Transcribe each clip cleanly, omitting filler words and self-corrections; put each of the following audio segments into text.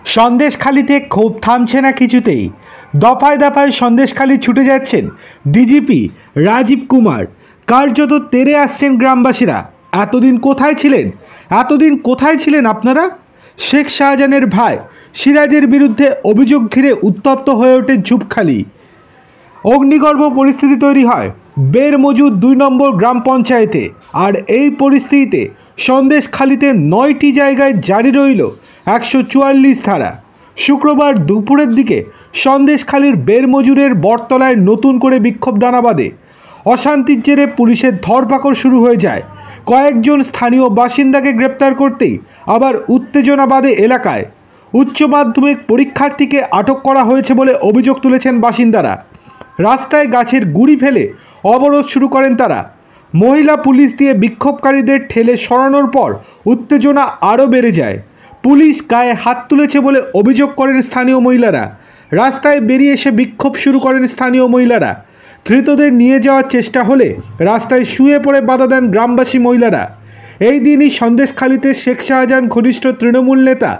সন্দেশখালিতে ক্ষোভ থামছে না কিছুতেই। দফায় দফায় সন্দেশখালি ছুটে যাচ্ছেন ডিজিপি রাজীব কুমার। কার্যত তেড়ে আসছেন গ্রামবাসীরা। এতদিন কোথায় ছিলেন আপনারা? শেখ শাহজাহানের ভাই সিরাজের বিরুদ্ধে অভিযোগ ঘিরে উত্তপ্ত হয়ে ওঠে ঝুপখালি। অগ্নিগর্ভ পরিস্থিতি তৈরি হয় বের মজুদ 2 নম্বর গ্রাম পঞ্চায়েতে। আর এই পরিস্থিতিতে সন্দেশখালিতে 9টি জায়গায় জারি রইল 144 ধারা। শুক্রবার দুপুরের দিকে সন্দেশখালির বেরমজুরের বটতলায় নতুন করে বিক্ষোভ দানা বাঁধে। অশান্তির জেরে পুলিশের ধরপাকড় শুরু হয়ে যায়। কয়েকজন স্থানীয় বাসিন্দাকে গ্রেপ্তার করতেই আবার উত্তেজনা বাঁধে এলাকায়। উচ্চ মাধ্যমিক পরীক্ষার্থীকে আটক করা হয়েছে বলে অভিযোগ তুলেছেন বাসিন্দারা। রাস্তায় গাছের গুঁড়ি ফেলে অবরোধ শুরু করেন তারা। মহিলা পুলিশ দিয়ে বিক্ষোভকারীদের ঠেলে সরানোর পর উত্তেজনা আরও বেড়ে যায়। পুলিশ গায়ে হাত তুলেছে বলে অভিযোগ করেন স্থানীয় মহিলারা। রাস্তায় বেরিয়ে এসে বিক্ষোভ শুরু করেন স্থানীয় মহিলারা। ধৃতদের নিয়ে যাওয়ার চেষ্টা হলে রাস্তায় শুয়ে পড়ে বাধা দেন গ্রামবাসী মহিলারা। এই দিনই সন্দেশখালিতে শেখ শাহজাহান ঘনিষ্ঠ তৃণমূল নেতা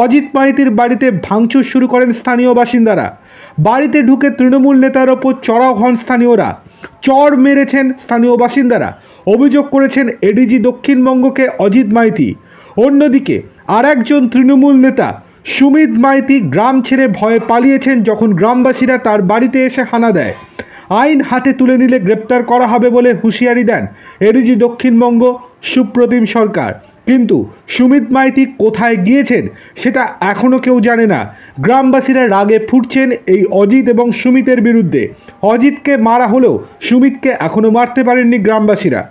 অজিত মাইতির বাড়িতে ভাঙচুর শুরু করেন স্থানীয় বাসিন্দারা। বাড়িতে ঢুকে তৃণমূল নেতার ওপর চড়াও হন স্থানীয়রা। চড় মেরেছেন স্থানীয় বাসিন্দারা। অভিযোগ করেছেন এডিজি দক্ষিণবঙ্গকে অজিত মাইতি। অন্যদিকে আরেকজন তৃণমূল নেতা সুমিত মাইতি গ্রাম ছেড়ে ভয়ে পালিয়েছেন যখন গ্রামবাসীরা তার বাড়িতে এসে হানা দেয়। আইন হাতে তুলে নিলে গ্রেপ্তার করা হবে বলে হুঁশিয়ারি দেন এডিজি দক্ষিণবঙ্গ সুপ্রতিম সরকার। কিন্তু সুমিত মাইতি কোথায় গিয়েছেন সেটা এখনও কেউ জানে না। গ্রামবাসীরা রাগে ফুটছেন এই অজিত এবং সুমিতের বিরুদ্ধে। অজিতকে মারা হলেও সুমিতকে এখনও মারতে পারেননি গ্রামবাসীরা।